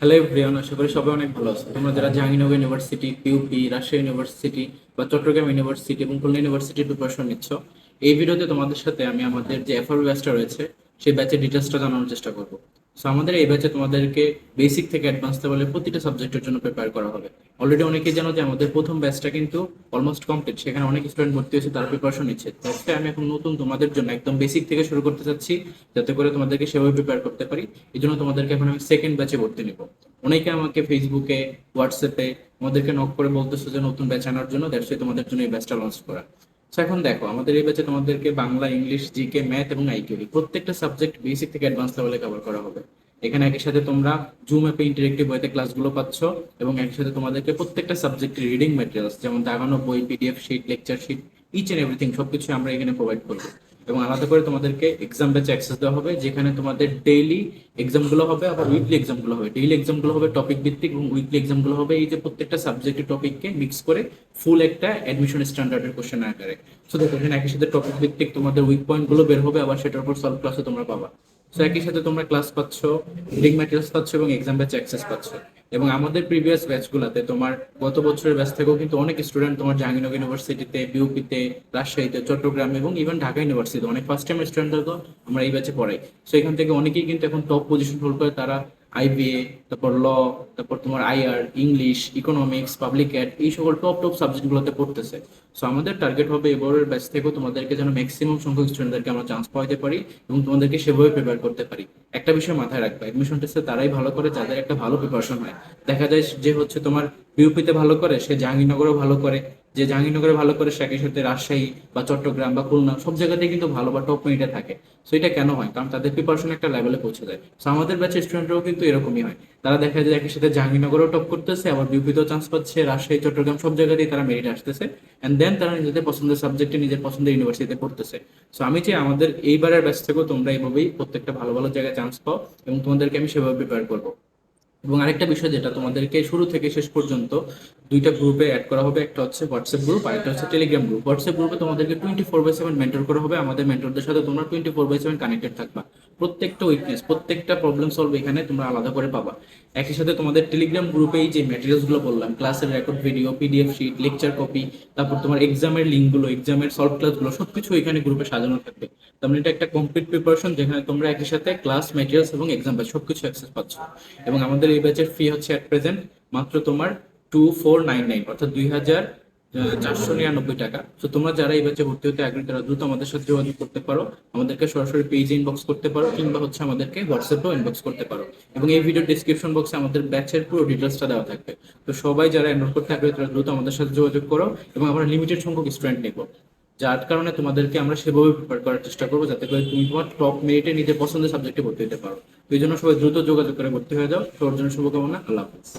Hello everyone, আশা করি সবাই অনেক ভালো আছো। তোমরা যারা জাহাঙ্গীরনগর ইউনিভার্সিটি, পিইউপি, রাজশাহী ইউনিভার্সিটি বা চট্টগ্রাম ইউনিভার্সিটি এবং খুলনা ইউনিভার্সিটির প্রিপারেশন নিচ্ছ, এই ভিডিওতে তোমাদের সাথে আমি আমাদের যে এফআর ব্যাচটা রয়েছে সেই ব্যাচের ডিটেলসটা জানানোর চেষ্টা করবো। সো আমাদের এই ব্যাচে তোমাদেরকে বেসিক থেকে অ্যাডভান্স লেভেলে প্রতিটা সাবজেক্টের জন্য প্রিপেয়ার করা হবে। অলরেডি অনেকেই জানো যে আমাদের প্রথম ব্যাচটা কিন্তু অলমোস্ট কমপ্লিট, সেখানে অনেক স্টুডেন্ট ভর্তি হয়েছে, তারা প্রিপারেশন নিচ্ছে। তাই আমি এখন নতুন তোমাদের জন্য একদম বেসিক থেকে শুরু করতে চাচ্ছি, যাতে করে তোমাদেরকে সেভাবে প্রিপেয়ার করতে পারি। এই জন্য তোমাদেরকে এখন আমি সেকেন্ড ব্যাচে ভর্তি নিব। অনেকে আমাকে ফেসবুকে, হোয়াটসঅ্যাপে আমাদেরকে নক করে বলতেছে যে নতুন ব্যাচ আনার জন্য, দ্যাটস ওয়াই তোমাদের জন্য এই ব্যাচটা লঞ্চ করা। তো এখন দেখো, আমাদের এই ব্যাচে তোমাদেরকে বাংলা, ইংলিশ, জিকে, ম্যাথ এবং আইকিউ প্রত্যেকটা সাবজেক্ট বেসিক থেকে অ্যাডভান্স লেভেলে কভার করা হবে। এখানে একই সাথে তোমরা জুম অ্যাপে ইন্টারেক্টিভ ওয়েতে ক্লাসগুলো পাচ্ছ, এবং একই সাথে তোমাদেরকে প্রত্যেকটা সাবজেক্টের রিডিং ম্যাটেরিয়ালস যেমন দাগানো বই, PDF sheet, lecture sheet, each and everything সবকিছু আমরা এখানে প্রোভাইড করবো। এবং আলাদা করে তোমাদেরকে এক্সাম ব্যাচে অ্যাক্সেস দেওয়া হবে, যেখানে তোমাদের ডেইলি এক্সামগুলো হবে, আবার উইকলি এক্সামগুলো হবে। ডেইলি এক্সামগুলো হবে টপিক ভিত্তিক এবং উইকলি এক্সামগুলো হবে এই যে প্রত্যেকটা সাবজেক্টের টপিককে মিক্স করে ফুল একটা অ্যাডমিশন স্ট্যান্ডার্ডের কোশ্চেন আকারে। সো দেখো, এখানে একই সাথে টপিক ভিত্তিক তোমাদের উইক পয়েন্টগুলো বের হবে, আবার সেটার উপর সলভ ক্লাসও তোমরা পাবা। সো একই সাথে তোমরা ক্লাস পাচ্ছ, রিডিং ম্যাটেরিয়ালস পাচ্ছ এবং এক্সাম ব্যাচে অ্যাক্সেস পাচ্ছ। এবং আমাদের প্রিভিয়াস ব্যাচগুলোতে তোমার গত বছরের ব্যাচ থেকেও কিন্তু অনেক স্টুডেন্ট তোমার জাহাঙ্গীরনগর ইউনিভার্সিটিতে, বিউপিতে, রাজশাহীতে, চট্টগ্রামে এবং ইভেন ঢাকা ইউনিভার্সিটিতে অনেক ফার্স্ট টাইম স্টুডেন্টদেরকেও আমরা এই ব্যাচে পড়াই। সো এখান থেকে অনেকেই কিন্তু এখন টপ পজিশন হোল্ড করে, তারা আইবিএ, তারপর ল, তারপর তোমার IR, English, economics, public ad, এই সকল টপ টপ সাবজেক্টগুলোতে পড়তেছে। সো আমাদের টার্গেট হবে এবারের ব্যাচ থেকেও তোমাদেরকে যেন ম্যাক্সিমাম সংখ্যক স্টুডেন্টদেরকে আমরা চান্স পাওয়াতে পারি এবং তোমাদেরকে সেভাবে প্রিপেয়ার করতে পারি। একটা বিষয় মাথায় রাখবে, অ্যাডমিশন টেস্টে তারাই ভালো করে যাদের একটা ভালো প্রিপারেশন হয়। দেখা যায় যে হচ্ছে তোমার বিউপিতে ভালো করে সে জাহাঙ্গীরনগরেও ভালো করে, যে জাহাঙ্গীরনগরে ভালো করে সে একই সাথে রাজশাহী বা চট্টগ্রাম বা খুলনা সব জায়গাতেই কিন্তু ভালো বা টপ মিনিটে থাকে। সো এটা কেন হয়? কারণ তাদের প্রিপারেশন একটা লেভেলে পৌঁছে যায়। সো আমাদের ব্যাচের স্টুডেন্টরাও কিন্তু এরকমই হয়। তারা দেখা যায় একই সাথে জাহাঙ্গীরনগরেও টপ করতেছে, আবার বিউপিতেও চান্স পাচ্ছে, রাজশাহী, চট্টগ্রাম সব জায়গাতেই তারা মেরিট আসতেছে। অ্যান্ড দেন তারা নিজেদের পছন্দের সাবজেক্টে নিজের পছন্দের ইউনিভার্সিটিতে পড়তেছে। সো আমি চাই আমাদের এইবারের ব্যাচ থেকেও তোমরা এইভাবেই প্রত্যেকটা ভালো ভালো জায়গায় চান্স পাও এবং তোমাদেরকে আমি সেভাবে প্রিপেয়ার করবো। এবং আরেকটা বিষয় যেটা তোমাদেরকে শুরু থেকে শেষ পর্যন্ত দুইটা গ্রুপে অ্যাড করা হবে, একটা হচ্ছে হোয়াটসঅ্যাপ গ্রুপ আর একটা হচ্ছে টেলিগ্রাম গ্রুপ। হোয়াটসঅ্যাপ গ্রুপে তোমাদেরকে 24/7 মেন্টর করা হবে, আমাদের মেন্টরদের সাথে তোমরা 24/7 কানেক্টেড থাকবা। প্রত্যেকটা উইকনেস, প্রত্যেকটা প্রবলেম সলভ এখানে তোমরা আলাদা করে পাবা। একই সাথে তোমাদের টেলিগ্রাম গ্রুপে এই যে ম্যাটেরিয়ালসগুলো বললাম, ক্লাসের record video, PDF sheet, lecture copy, তারপর তোমার এক্সামের লিঙ্কগুলো, এক্সামের সলভ ক্লাসগুলো সবকিছু এখানে গ্রুপে সাজানো থাকবে। তার মানে এটা একটা কমপ্লিট প্রিপারেশন, যেখানে তোমরা একই সাথে ক্লাস, ম্যাটেরিয়ালস এবং এক্সাম ব্যাচ সবকিছু অ্যাক্সেস পাচ্ছ। এবং আমাদের এই ব্যাচের ফি হচ্ছে অ্যাট প্রেজেন্ট মাত্র তোমার 2499, অর্থাৎ 2499 টাকা। তো তোমরা যারা এই ব্যাচে ভর্তি হতে আগ্রহী তারা দ্রুত আমাদের সাথে যোগাযোগ করতে পারো, আমাদেরকে সরাসরি পেজে ইনবক্স করতে পারো, কিংবা হচ্ছে আমাদেরকে হোয়াটসঅ্যাপেও ইনবক্স করতে পারো। এবং এই ভিডিও ডিসক্রিপশন বক্সে আমাদের ব্যাচের পুরো ডিটেলসটা দেওয়া থাকবে। তো সবাই যারা এনরোল করতে আগ্রহী তারা দ্রুত আমাদের সাথে যোগাযোগ করো, এবং আমরা লিমিটেড সংখ্যক স্টুডেন্ট নেব, যার কারণে তোমাদেরকে আমরা সেভাবে প্রিপেয়ার করার চেষ্টা করবো, যাতে করে তুমি তোমার টপ মেরিটে নিজের পছন্দের সাবজেক্টে ভর্তি হতে পারো। তো এই জন্য সবাই দ্রুত যোগাযোগ করে ভর্তি হয়ে যাও। সবার জন্য শুভকামনা। আল্লাহ হাফিজ।